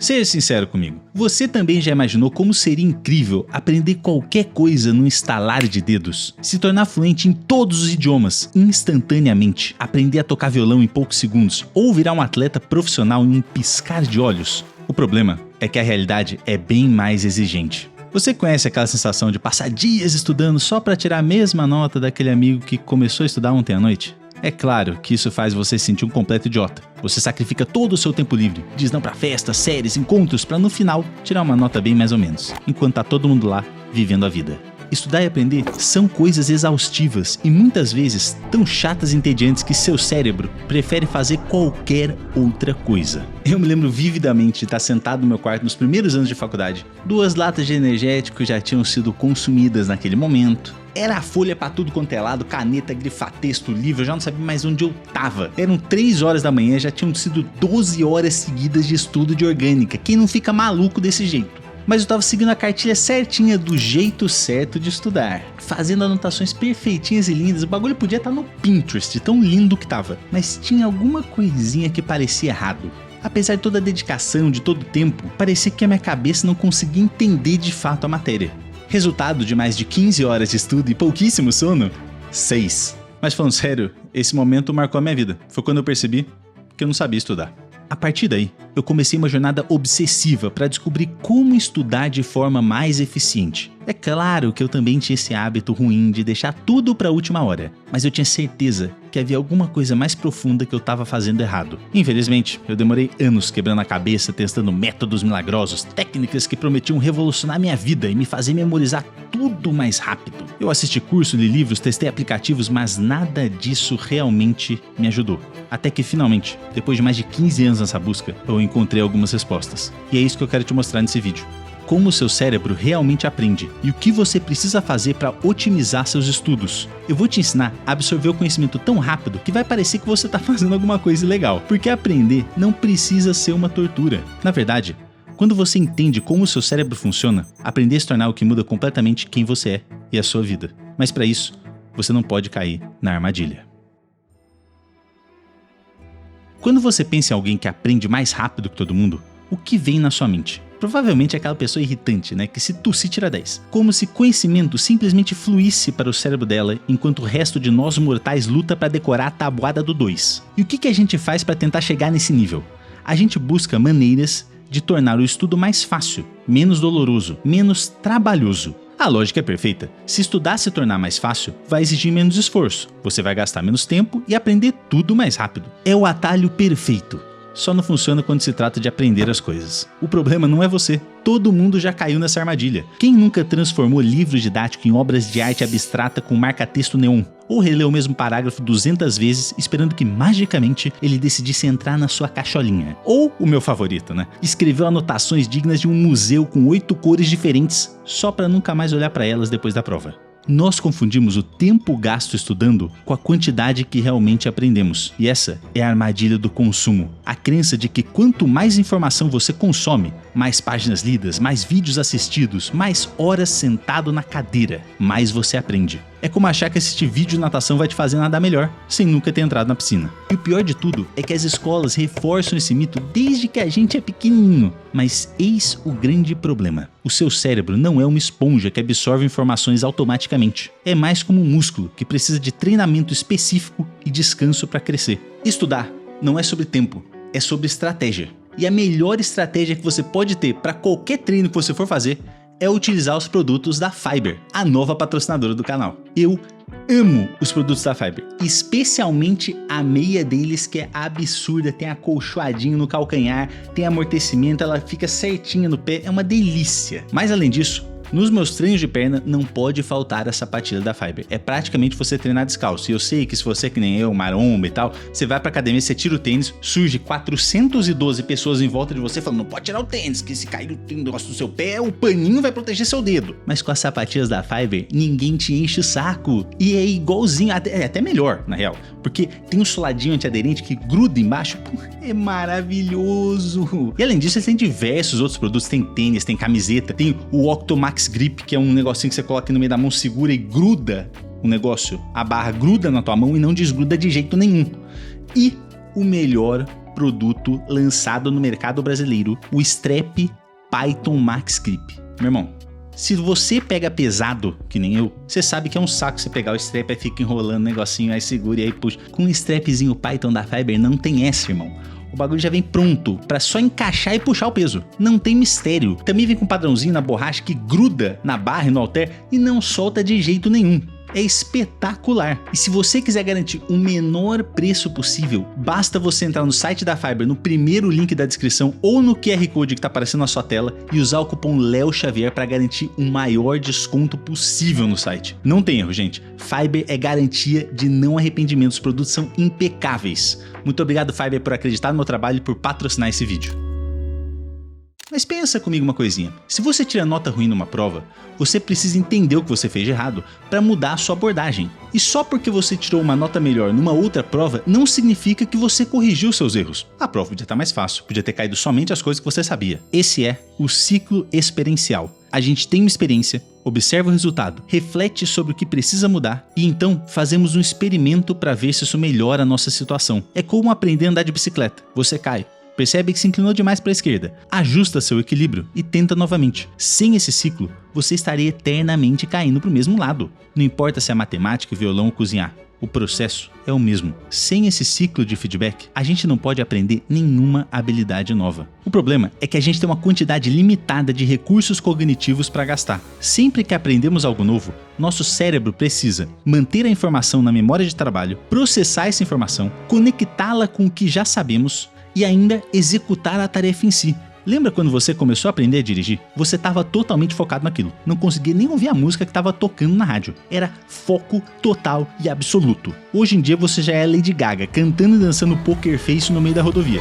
Seja sincero comigo, você também já imaginou como seria incrível aprender qualquer coisa num estalar de dedos? Se tornar fluente em todos os idiomas, instantaneamente, aprender a tocar violão em poucos segundos ou virar um atleta profissional em um piscar de olhos? O problema é que a realidade é bem mais exigente. Você conhece aquela sensação de passar dias estudando só para tirar a mesma nota daquele amigo que começou a estudar ontem à noite? É claro que isso faz você se sentir um completo idiota. Você sacrifica todo o seu tempo livre, diz não pra festas, séries, encontros, pra no final tirar uma nota bem mais ou menos, enquanto tá todo mundo lá vivendo a vida. Estudar e aprender são coisas exaustivas e muitas vezes tão chatas e entediantes que seu cérebro prefere fazer qualquer outra coisa. Eu me lembro vividamente de estar sentado no meu quarto nos primeiros anos de faculdade. 2 latas de energético já tinham sido consumidas naquele momento. Era a folha pra tudo quanto é lado, caneta, grifa-texto, livro, eu já não sabia mais onde eu tava. Eram 3 horas da manhã, já tinham sido 12 horas seguidas de estudo de orgânica. Quem não fica maluco desse jeito? Mas eu tava seguindo a cartilha certinha do jeito certo de estudar, fazendo anotações perfeitinhas e lindas. O bagulho podia estar no Pinterest, tão lindo que tava, mas tinha alguma coisinha que parecia errado. Apesar de toda a dedicação, de todo o tempo, parecia que a minha cabeça não conseguia entender de fato a matéria. Resultado de mais de 15 horas de estudo e pouquíssimo sono? 6. Mas falando sério, esse momento marcou a minha vida. Foi quando eu percebi que eu não sabia estudar. A partir daí, eu comecei uma jornada obsessiva para descobrir como estudar de forma mais eficiente. É claro que eu também tinha esse hábito ruim de deixar tudo para a última hora, mas eu tinha certeza que havia alguma coisa mais profunda que eu estava fazendo errado. Infelizmente, eu demorei anos quebrando a cabeça, testando métodos milagrosos, técnicas que prometiam revolucionar minha vida e me fazer memorizar tudo mais rápido. Eu assisti curso, li livros, testei aplicativos, mas nada disso realmente me ajudou. Até que finalmente, depois de mais de 15 anos nessa busca, eu encontrei algumas respostas. E é isso que eu quero te mostrar nesse vídeo. Como o seu cérebro realmente aprende e o que você precisa fazer para otimizar seus estudos. Eu vou te ensinar a absorver o conhecimento tão rápido que vai parecer que você está fazendo alguma coisa legal, porque aprender não precisa ser uma tortura. Na verdade, quando você entende como o seu cérebro funciona, aprender se tornar o que muda completamente quem você é e a sua vida. Mas para isso, você não pode cair na armadilha. Quando você pensa em alguém que aprende mais rápido que todo mundo, o que vem na sua mente? Provavelmente é aquela pessoa irritante, né? Que se tossir tira 10. Como se conhecimento simplesmente fluísse para o cérebro dela, enquanto o resto de nós mortais luta para decorar a tabuada do 2. E o que a gente faz para tentar chegar nesse nível? A gente busca maneiras de tornar o estudo mais fácil, menos doloroso, menos trabalhoso. A lógica é perfeita. Se estudar se tornar mais fácil, vai exigir menos esforço. Você vai gastar menos tempo e aprender tudo mais rápido. É o atalho perfeito. Só não funciona quando se trata de aprender as coisas. O problema não é você. Todo mundo já caiu nessa armadilha. Quem nunca transformou livro didático em obras de arte abstrata com marca-texto neon? Ou releu o mesmo parágrafo 200 vezes esperando que magicamente ele decidisse entrar na sua caixolinha? Ou, o meu favorito, né? Escreveu anotações dignas de um museu com 8 cores diferentes só para nunca mais olhar para elas depois da prova. Nós confundimos o tempo gasto estudando com a quantidade que realmente aprendemos. E essa é a armadilha do consumo. A crença de que quanto mais informação você consome, mais páginas lidas, mais vídeos assistidos, mais horas sentado na cadeira, mais você aprende. É como achar que assistir vídeo de natação vai te fazer nadar melhor, sem nunca ter entrado na piscina. E o pior de tudo é que as escolas reforçam esse mito desde que a gente é pequenininho. Mas eis o grande problema. O seu cérebro não é uma esponja que absorve informações automaticamente. É mais como um músculo que precisa de treinamento específico e descanso para crescer. Estudar não é sobre tempo, é sobre estratégia. E a melhor estratégia que você pode ter para qualquer treino que você for fazer é utilizar os produtos da Fiber, a nova patrocinadora do canal. Eu amo os produtos da Fiber, especialmente a meia deles, que é absurda, tem acolchoadinho no calcanhar, tem amortecimento, ela fica certinha no pé, é uma delícia. Mas além disso, nos meus treinos de perna não pode faltar a sapatilha da Fiber. É praticamente você treinar descalço. E eu sei que se você é que nem eu, maromba e tal, você vai pra academia, você tira o tênis, surge 412 pessoas em volta de você falando: não pode tirar o tênis, que se cair o negócio do seu pé, o paninho vai proteger seu dedo. Mas com as sapatilhas da Fiber, ninguém te enche o saco. E é igualzinho, é até melhor, na real. Porque tem um soladinho antiaderente que gruda embaixo. É maravilhoso. E além disso, eles têm diversos outros produtos. Tem tênis, tem camiseta, tem o Octomax Grip, que é um negocinho que você coloca no meio da mão, segura e gruda o negócio. A barra gruda na tua mão e não desgruda de jeito nenhum. E o melhor produto lançado no mercado brasileiro, o Strap Python Max Grip. Meu irmão, se você pega pesado, que nem eu, você sabe que é um saco você pegar o strap e fica enrolando o negocinho, aí segura e aí puxa. Com um strapzinho Python da Fiber não tem essa, irmão. O bagulho já vem pronto pra só encaixar e puxar o peso. Não tem mistério. Também vem com um padrãozinho na borracha que gruda na barra e no halter e não solta de jeito nenhum. É espetacular. E se você quiser garantir o menor preço possível, basta você entrar no site da Fiber, no primeiro link da descrição ou no QR Code que está aparecendo na sua tela e usar o cupom Léo Xavier para garantir o maior desconto possível no site. Não tem erro, gente. Fiber é garantia de não arrependimento. Os produtos são impecáveis. Muito obrigado, Fiber, por acreditar no meu trabalho e por patrocinar esse vídeo. Mas pensa comigo uma coisinha, se você tira nota ruim numa prova, você precisa entender o que você fez de errado para mudar a sua abordagem. E só porque você tirou uma nota melhor numa outra prova, não significa que você corrigiu seus erros. A prova podia estar mais fácil, podia ter caído somente as coisas que você sabia. Esse é o ciclo experiencial. A gente tem uma experiência, observa o resultado, reflete sobre o que precisa mudar e então fazemos um experimento para ver se isso melhora a nossa situação. É como aprender a andar de bicicleta. Você cai. Percebe que se inclinou demais para a esquerda, ajusta seu equilíbrio e tenta novamente. Sem esse ciclo, você estaria eternamente caindo para o mesmo lado. Não importa se é matemática, violão ou cozinhar, o processo é o mesmo. Sem esse ciclo de feedback, a gente não pode aprender nenhuma habilidade nova. O problema é que a gente tem uma quantidade limitada de recursos cognitivos para gastar. Sempre que aprendemos algo novo, nosso cérebro precisa manter a informação na memória de trabalho, processar essa informação, conectá-la com o que já sabemos e ainda executar a tarefa em si. Lembra quando você começou a aprender a dirigir? Você estava totalmente focado naquilo, não conseguia nem ouvir a música que estava tocando na rádio. Era foco total e absoluto. Hoje em dia você já é Lady Gaga, cantando e dançando Poker Face no meio da rodovia.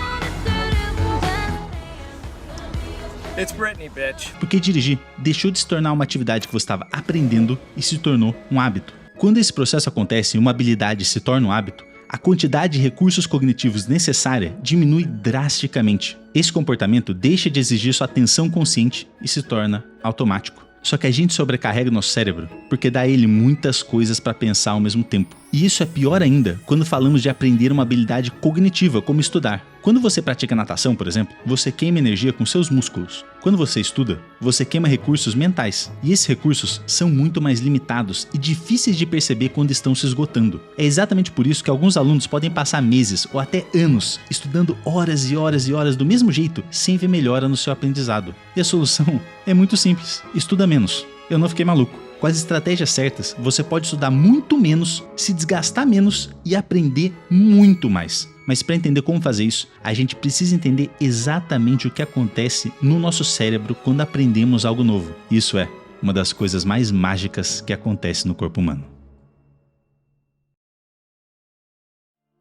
It's Britney, bitch. Porque dirigir deixou de se tornar uma atividade que você estava aprendendo e se tornou um hábito. Quando esse processo acontece e uma habilidade se torna um hábito, a quantidade de recursos cognitivos necessária diminui drasticamente. Esse comportamento deixa de exigir sua atenção consciente e se torna automático. Só que a gente sobrecarrega o nosso cérebro porque dá a ele muitas coisas para pensar ao mesmo tempo. E isso é pior ainda quando falamos de aprender uma habilidade cognitiva, como estudar. Quando você pratica natação, por exemplo, você queima energia com seus músculos. Quando você estuda, você queima recursos mentais. E esses recursos são muito mais limitados e difíceis de perceber quando estão se esgotando. É exatamente por isso que alguns alunos podem passar meses ou até anos estudando horas e horas e horas do mesmo jeito, sem ver melhora no seu aprendizado. E a solução é muito simples: estuda menos. Eu não fiquei maluco. Com as estratégias certas, você pode estudar muito menos, se desgastar menos e aprender muito mais. Mas para entender como fazer isso, a gente precisa entender exatamente o que acontece no nosso cérebro quando aprendemos algo novo. Isso é uma das coisas mais mágicas que acontece no corpo humano.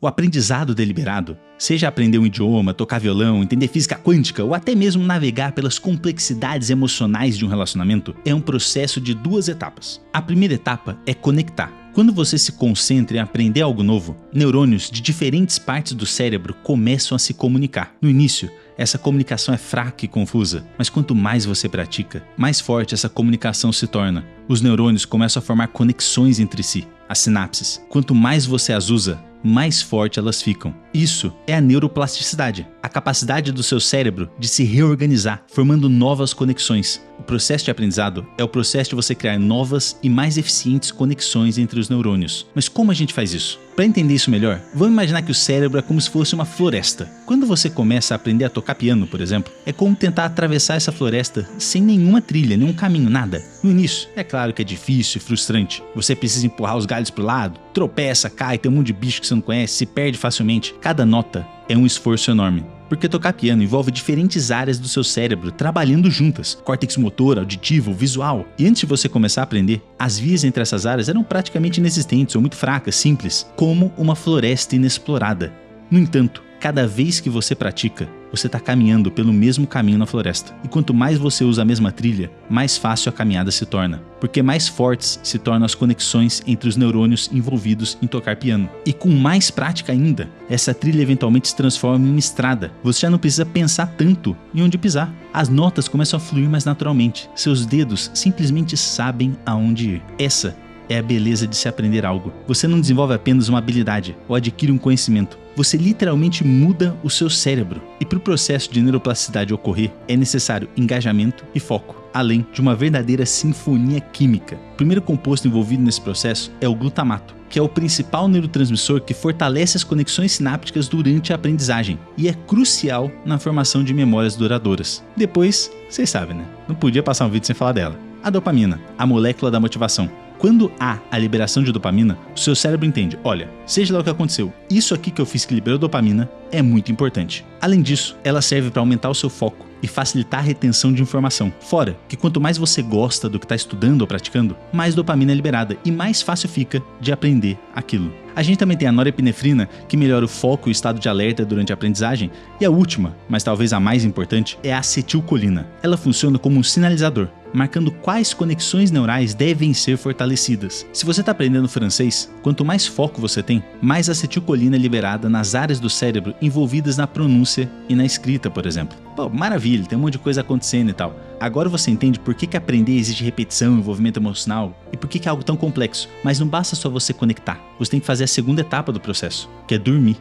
O aprendizado deliberado, seja aprender um idioma, tocar violão, entender física quântica ou até mesmo navegar pelas complexidades emocionais de um relacionamento, é um processo de duas etapas. A primeira etapa é conectar. Quando você se concentra em aprender algo novo, neurônios de diferentes partes do cérebro começam a se comunicar. No início, essa comunicação é fraca e confusa, mas quanto mais você pratica, mais forte essa comunicação se torna. Os neurônios começam a formar conexões entre si, as sinapses. Quanto mais você as usa, mais forte elas ficam. Isso é a neuroplasticidade, a capacidade do seu cérebro de se reorganizar, formando novas conexões. O processo de aprendizado é o processo de você criar novas e mais eficientes conexões entre os neurônios. Mas como a gente faz isso? Para entender isso melhor, vamos imaginar que o cérebro é como se fosse uma floresta. Quando você começa a aprender a tocar piano, por exemplo, é como tentar atravessar essa floresta sem nenhuma trilha, nenhum caminho, nada. No início, é claro que é difícil e frustrante. Você precisa empurrar os galhos para o lado, tropeça, cai, tem um monte de bicho que você não conhece, se perde facilmente. Cada nota é um esforço enorme. Porque tocar piano envolve diferentes áreas do seu cérebro trabalhando juntas, córtex motor, auditivo, visual. E antes de você começar a aprender, as vias entre essas áreas eram praticamente inexistentes ou muito fracas, simples, como uma floresta inexplorada. No entanto, cada vez que você pratica, você está caminhando pelo mesmo caminho na floresta. E quanto mais você usa a mesma trilha, mais fácil a caminhada se torna. Porque mais fortes se tornam as conexões entre os neurônios envolvidos em tocar piano. E com mais prática ainda, essa trilha eventualmente se transforma em uma estrada. Você já não precisa pensar tanto em onde pisar. As notas começam a fluir mais naturalmente. Seus dedos simplesmente sabem aonde ir. Essa é a beleza de se aprender algo. Você não desenvolve apenas uma habilidade ou adquire um conhecimento. Você literalmente muda o seu cérebro. E para o processo de neuroplasticidade ocorrer, é necessário engajamento e foco, além de uma verdadeira sinfonia química. O primeiro composto envolvido nesse processo é o glutamato, que é o principal neurotransmissor que fortalece as conexões sinápticas durante a aprendizagem e é crucial na formação de memórias duradouras. Depois, vocês sabem, né? Não podia passar um vídeo sem falar dela. A dopamina, a molécula da motivação. Quando há a liberação de dopamina, o seu cérebro entende, olha, seja lá o que aconteceu, isso aqui que eu fiz que liberou dopamina é muito importante. Além disso, ela serve para aumentar o seu foco e facilitar a retenção de informação. Fora que quanto mais você gosta do que está estudando ou praticando, mais dopamina é liberada e mais fácil fica de aprender aquilo. A gente também tem a norepinefrina, que melhora o foco e o estado de alerta durante a aprendizagem, e a última, mas talvez a mais importante, é a acetilcolina. Ela funciona como um sinalizador, marcando quais conexões neurais devem ser fortalecidas. Se você está aprendendo francês, quanto mais foco você tem, mais acetilcolina é liberada nas áreas do cérebro envolvidas na pronúncia e na escrita, por exemplo. Pô, maravilha, tem um monte de coisa acontecendo e tal. Agora você entende por que aprender exige repetição, envolvimento emocional e por que é algo tão complexo. Mas não basta só você conectar, você tem que fazer a segunda etapa do processo, que é dormir.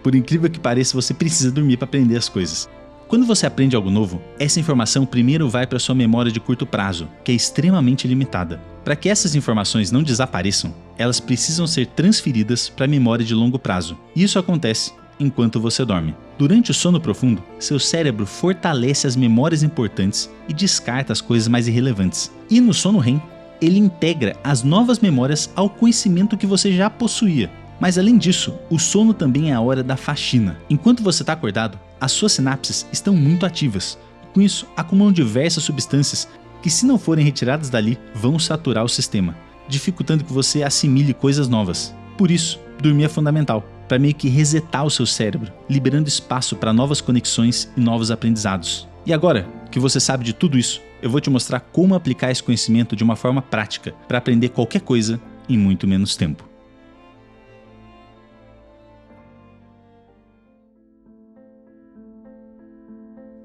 Por incrível que pareça, você precisa dormir para aprender as coisas. Quando você aprende algo novo, essa informação primeiro vai para sua memória de curto prazo, que é extremamente limitada. Para que essas informações não desapareçam, elas precisam ser transferidas para a memória de longo prazo. E isso acontece enquanto você dorme. Durante o sono profundo, seu cérebro fortalece as memórias importantes e descarta as coisas mais irrelevantes. E no sono REM, ele integra as novas memórias ao conhecimento que você já possuía. Mas além disso, o sono também é a hora da faxina. Enquanto você está acordado, as suas sinapses estão muito ativas. Com isso, acumulam diversas substâncias que, se não forem retiradas dali, vão saturar o sistema, dificultando que você assimile coisas novas. Por isso, dormir é fundamental, para meio que resetar o seu cérebro, liberando espaço para novas conexões e novos aprendizados. E agora que você sabe de tudo isso, eu vou te mostrar como aplicar esse conhecimento de uma forma prática para aprender qualquer coisa em muito menos tempo.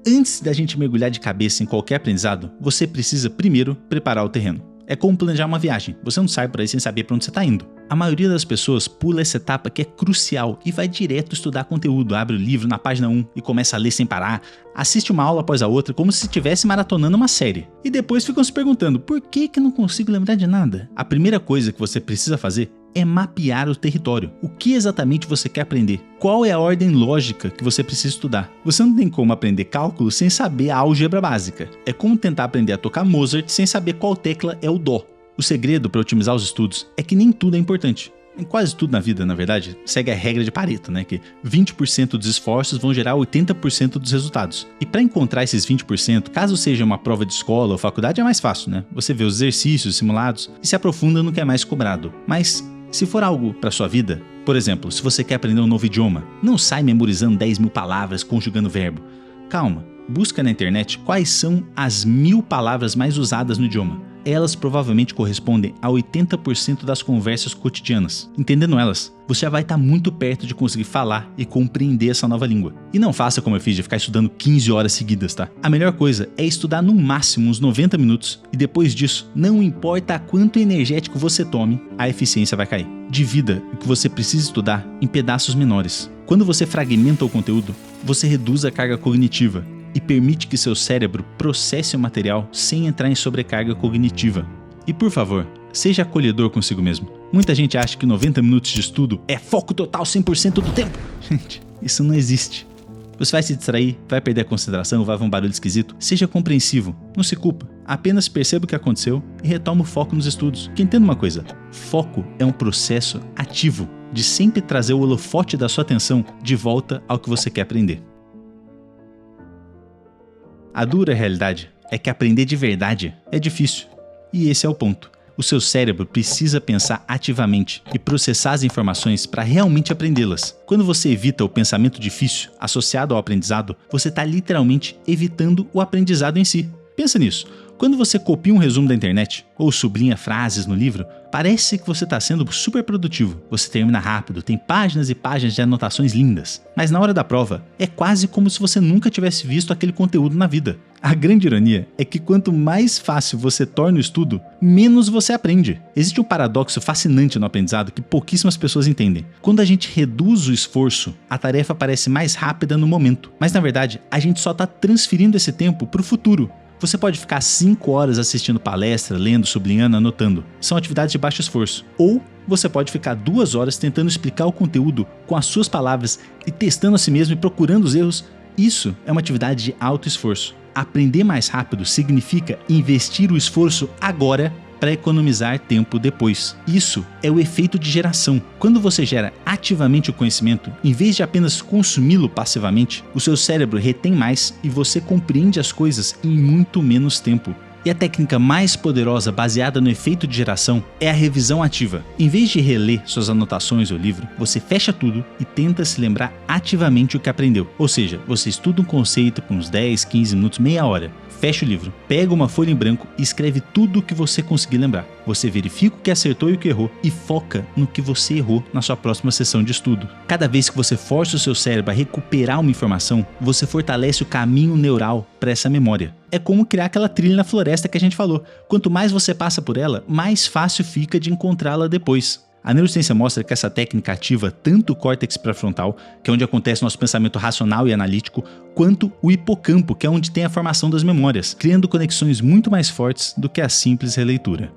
Antes da gente mergulhar de cabeça em qualquer aprendizado, você precisa primeiro preparar o terreno. É como planejar uma viagem, você não sai por aí sem saber para onde você está indo. A maioria das pessoas pula essa etapa que é crucial e vai direto estudar conteúdo, abre o livro na página 1 e começa a ler sem parar, assiste uma aula após a outra como se estivesse maratonando uma série. E depois ficam se perguntando, por que não consigo lembrar de nada? A primeira coisa que você precisa fazer é mapear o território. O que exatamente você quer aprender? Qual é a ordem lógica que você precisa estudar? Você não tem como aprender cálculo sem saber a álgebra básica. É como tentar aprender a tocar Mozart sem saber qual tecla é o dó. O segredo para otimizar os estudos é que nem tudo é importante. Em quase tudo na vida, na verdade, segue a regra de Pareto, né? Que 20% dos esforços vão gerar 80% dos resultados. E para encontrar esses 20%, caso seja uma prova de escola ou faculdade, é mais fácil, né? Você vê os exercícios simulados e se aprofunda no que é mais cobrado. Mas se for algo para sua vida, por exemplo, se você quer aprender um novo idioma, não sai memorizando 10.000 palavras conjugando verbo. Calma, busca na internet quais são as 1.000 palavras mais usadas no idioma. Elas provavelmente correspondem a 80% das conversas cotidianas. Entendendo elas, você já vai estar muito perto de conseguir falar e compreender essa nova língua. E não faça como eu fiz de ficar estudando 15 horas seguidas, tá? A melhor coisa é estudar no máximo uns 90 minutos e depois disso, não importa quanto energético você tome, a eficiência vai cair. Divida o que você precisa estudar em pedaços menores. Quando você fragmenta o conteúdo, você reduz a carga cognitiva e permite que seu cérebro processe o material sem entrar em sobrecarga cognitiva. E por favor, seja acolhedor consigo mesmo. Muita gente acha que 90 minutos de estudo é foco total 100% do tempo. Gente, isso não existe. Você vai se distrair, vai perder a concentração, vai ver um barulho esquisito. Seja compreensivo, não se culpa. Apenas perceba o que aconteceu e retoma o foco nos estudos. Porque entenda uma coisa, foco é um processo ativo de sempre trazer o holofote da sua atenção de volta ao que você quer aprender. A dura realidade é que aprender de verdade é difícil. E esse é o ponto. O seu cérebro precisa pensar ativamente e processar as informações para realmente aprendê-las. Quando você evita o pensamento difícil associado ao aprendizado, você está literalmente evitando o aprendizado em si. Pensa nisso. Quando você copia um resumo da internet ou sublinha frases no livro, parece que você está sendo super produtivo. Você termina rápido, tem páginas e páginas de anotações lindas. Mas na hora da prova, é quase como se você nunca tivesse visto aquele conteúdo na vida. A grande ironia é que quanto mais fácil você torna o estudo, menos você aprende. Existe um paradoxo fascinante no aprendizado que pouquíssimas pessoas entendem. Quando a gente reduz o esforço, a tarefa parece mais rápida no momento. Mas na verdade, a gente só está transferindo esse tempo para o futuro. Você pode ficar 5 horas assistindo palestra, lendo, sublinhando, anotando. São atividades de baixo esforço. Ou você pode ficar 2 horas tentando explicar o conteúdo com as suas palavras e testando a si mesmo e procurando os erros. Isso é uma atividade de alto esforço. Aprender mais rápido significa investir o esforço agora para economizar tempo depois. Isso é o efeito de geração. Quando você gera ativamente o conhecimento, em vez de apenas consumi-lo passivamente, o seu cérebro retém mais e você compreende as coisas em muito menos tempo. E a técnica mais poderosa baseada no efeito de geração é a revisão ativa. Em vez de reler suas anotações ou livro, você fecha tudo e tenta se lembrar ativamente o que aprendeu. Ou seja, você estuda um conceito por uns 10, 15 minutos, meia hora. Fecha o livro, pega uma folha em branco e escreve tudo o que você conseguir lembrar. Você verifica o que acertou e o que errou e foca no que você errou na sua próxima sessão de estudo. Cada vez que você força o seu cérebro a recuperar uma informação, você fortalece o caminho neural para essa memória. É como criar aquela trilha na floresta que a gente falou. Quanto mais você passa por ela, mais fácil fica de encontrá-la depois. A neurociência mostra que essa técnica ativa tanto o córtex pré-frontal, que é onde acontece nosso pensamento racional e analítico, quanto o hipocampo, que é onde tem a formação das memórias, criando conexões muito mais fortes do que a simples releitura.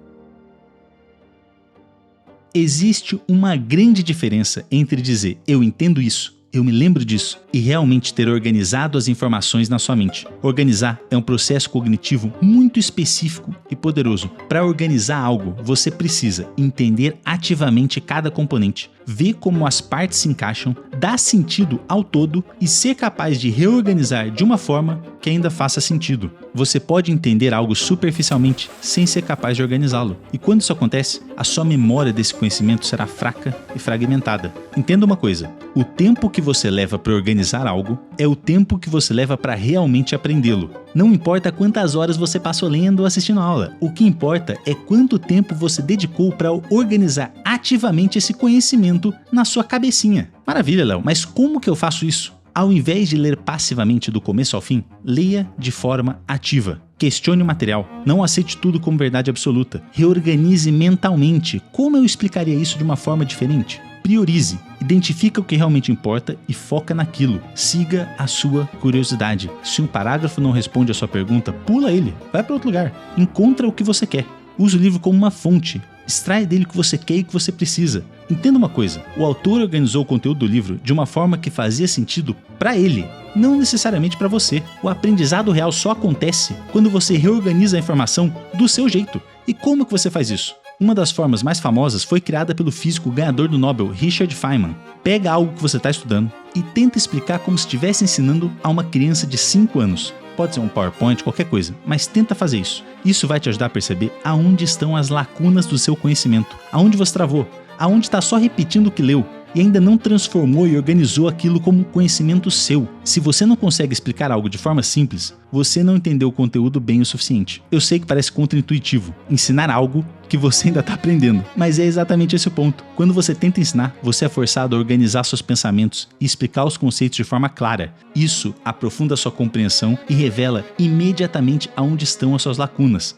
Existe uma grande diferença entre dizer "eu entendo isso", "eu me lembro disso" e realmente ter organizado as informações na sua mente. Organizar é um processo cognitivo muito específico e poderoso. Para organizar algo, você precisa entender ativamente cada componente, ver como as partes se encaixam, dar sentido ao todo e ser capaz de reorganizar de uma forma que ainda faça sentido. Você pode entender algo superficialmente sem ser capaz de organizá-lo. E quando isso acontece, a sua memória desse conhecimento será fraca e fragmentada. Entenda uma coisa: o tempo que você leva para organizar algo é o tempo que você leva para realmente aprendê-lo. Não importa quantas horas você passou lendo ou assistindo a aula, o que importa é quanto tempo você dedicou para organizar ativamente esse conhecimento na sua cabecinha. Maravilha, Léo, mas como que eu faço isso? Ao invés de ler passivamente do começo ao fim, leia de forma ativa. Questione o material. Não aceite tudo como verdade absoluta. Reorganize mentalmente. Como eu explicaria isso de uma forma diferente? Priorize. Identifica o que realmente importa e foca naquilo. Siga a sua curiosidade. Se um parágrafo não responde a sua pergunta, pula ele. Vai para outro lugar. Encontra o que você quer. Use o livro como uma fonte. Extrai dele o que você quer e o que você precisa. Entenda uma coisa: o autor organizou o conteúdo do livro de uma forma que fazia sentido para ele, não necessariamente para você. O aprendizado real só acontece quando você reorganiza a informação do seu jeito. E como que você faz isso? Uma das formas mais famosas foi criada pelo físico ganhador do Nobel, Richard Feynman. Pega algo que você está estudando e tenta explicar como se estivesse ensinando a uma criança de 5 anos. Pode ser um PowerPoint, qualquer coisa, mas tenta fazer isso. Isso vai te ajudar a perceber aonde estão as lacunas do seu conhecimento, aonde você travou, aonde está só repetindo o que leu e ainda não transformou e organizou aquilo como um conhecimento seu. Se você não consegue explicar algo de forma simples, você não entendeu o conteúdo bem o suficiente. Eu sei que parece contraintuitivo ensinar algo que você ainda está aprendendo, mas é exatamente esse o ponto. Quando você tenta ensinar, você é forçado a organizar seus pensamentos e explicar os conceitos de forma clara. Isso aprofunda a sua compreensão e revela imediatamente aonde estão as suas lacunas.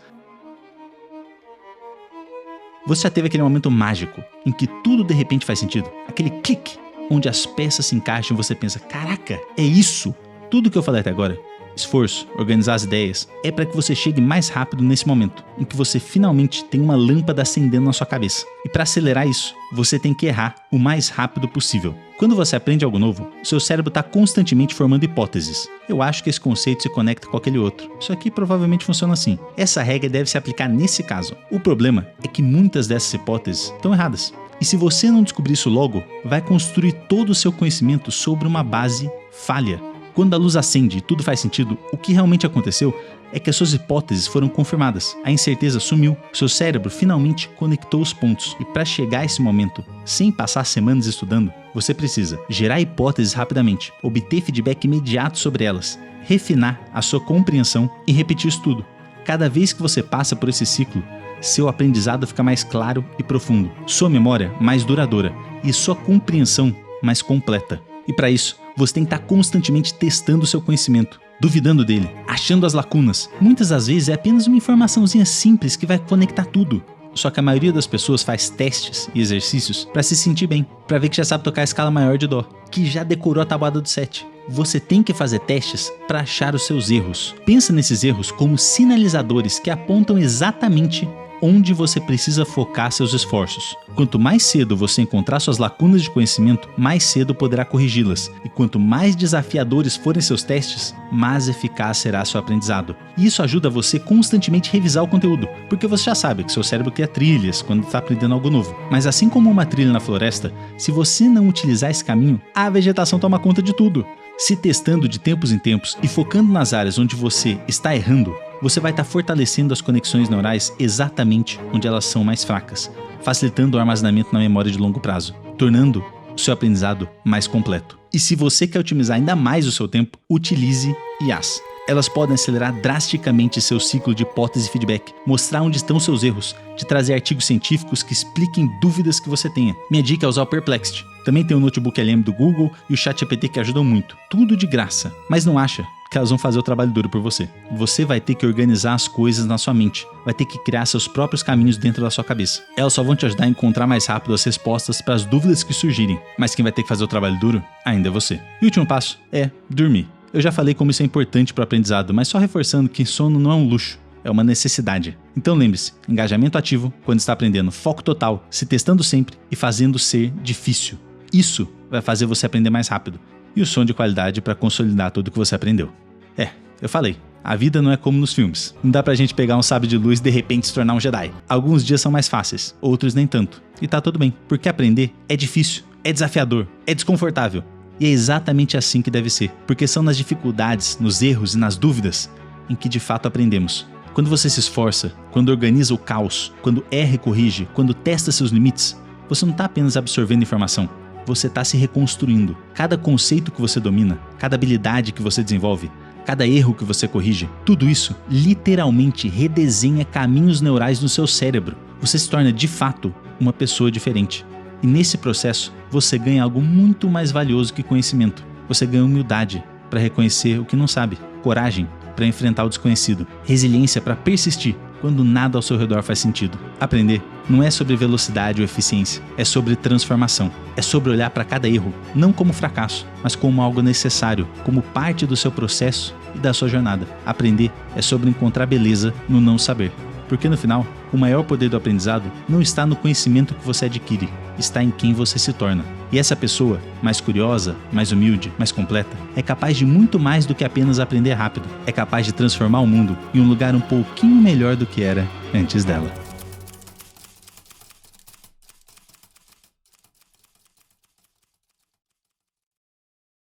Você já teve aquele momento mágico em que tudo de repente faz sentido? Aquele clique onde as peças se encaixam e você pensa: caraca, é isso! Tudo que eu falei até agora, esforço, organizar as ideias, é para que você chegue mais rápido nesse momento, em que você finalmente tem uma lâmpada acendendo na sua cabeça. E para acelerar isso, você tem que errar o mais rápido possível. Quando você aprende algo novo, seu cérebro está constantemente formando hipóteses. Eu acho que esse conceito se conecta com aquele outro. Isso aqui provavelmente funciona assim. Essa regra deve se aplicar nesse caso. O problema é que muitas dessas hipóteses estão erradas. E se você não descobrir isso logo, vai construir todo o seu conhecimento sobre uma base falha. Quando a luz acende e tudo faz sentido, o que realmente aconteceu é que as suas hipóteses foram confirmadas. A incerteza sumiu, seu cérebro finalmente conectou os pontos. E para chegar a esse momento, sem passar semanas estudando, você precisa gerar hipóteses rapidamente, obter feedback imediato sobre elas, refinar a sua compreensão e repetir isso tudo. Cada vez que você passa por esse ciclo, seu aprendizado fica mais claro e profundo, sua memória mais duradoura e sua compreensão mais completa. E para isso, você tem que estar constantemente testando o seu conhecimento, duvidando dele, achando as lacunas. Muitas das vezes é apenas uma informaçãozinha simples que vai conectar tudo. Só que a maioria das pessoas faz testes e exercícios para se sentir bem, para ver que já sabe tocar a escala maior de dó, que já decorou a tabuada do 7. Você tem que fazer testes para achar os seus erros. Pensa nesses erros como sinalizadores que apontam exatamente onde você precisa focar seus esforços. Quanto mais cedo você encontrar suas lacunas de conhecimento, mais cedo poderá corrigi-las. E quanto mais desafiadores forem seus testes, mais eficaz será seu aprendizado. E isso ajuda você constantemente revisar o conteúdo, porque você já sabe que seu cérebro cria trilhas quando está aprendendo algo novo. Mas assim como uma trilha na floresta, se você não utilizar esse caminho, a vegetação toma conta de tudo. Se testando de tempos em tempos e focando nas áreas onde você está errando, você vai estar fortalecendo as conexões neurais exatamente onde elas são mais fracas, facilitando o armazenamento na memória de longo prazo, tornando o seu aprendizado mais completo. E se você quer otimizar ainda mais o seu tempo, utilize IAs. Elas podem acelerar drasticamente seu ciclo de hipótese e feedback, mostrar onde estão seus erros, te trazer artigos científicos que expliquem dúvidas que você tenha. Minha dica é usar o Perplexity. Também tem o Notebook LM do Google e o ChatGPT que ajudam muito. Tudo de graça. Mas não acha que elas vão fazer o trabalho duro por você. Você vai ter que organizar as coisas na sua mente. Vai ter que criar seus próprios caminhos dentro da sua cabeça. Elas só vão te ajudar a encontrar mais rápido as respostas para as dúvidas que surgirem. Mas quem vai ter que fazer o trabalho duro ainda é você. E o último passo é dormir. Eu já falei como isso é importante para o aprendizado, mas só reforçando que sono não é um luxo, é uma necessidade. Então lembre-se, engajamento ativo quando está aprendendo, foco total, se testando sempre e fazendo ser difícil. Isso vai fazer você aprender mais rápido. E o sono de qualidade para consolidar tudo que você aprendeu. Eu falei, a vida não é como nos filmes. Não dá pra gente pegar um sábio de luz e de repente se tornar um Jedi. Alguns dias são mais fáceis, outros nem tanto. E tá tudo bem, porque aprender é difícil, é desafiador, é desconfortável. E é exatamente assim que deve ser, porque são nas dificuldades, nos erros e nas dúvidas em que de fato aprendemos. Quando você se esforça, quando organiza o caos, quando erra e corrige, quando testa seus limites, você não está apenas absorvendo informação, você está se reconstruindo. Cada conceito que você domina, cada habilidade que você desenvolve, cada erro que você corrige, tudo isso literalmente redesenha caminhos neurais no seu cérebro. Você se torna de fato uma pessoa diferente. E nesse processo, você ganha algo muito mais valioso que conhecimento. Você ganha humildade para reconhecer o que não sabe, coragem para enfrentar o desconhecido, resiliência para persistir quando nada ao seu redor faz sentido. Aprender não é sobre velocidade ou eficiência, é sobre transformação. É sobre olhar para cada erro, não como fracasso, mas como algo necessário, como parte do seu processo e da sua jornada. Aprender é sobre encontrar beleza no não saber. Porque no final, o maior poder do aprendizado não está no conhecimento que você adquire, está em quem você se torna. E essa pessoa, mais curiosa, mais humilde, mais completa, é capaz de muito mais do que apenas aprender rápido. É capaz de transformar o mundo em um lugar um pouquinho melhor do que era antes dela.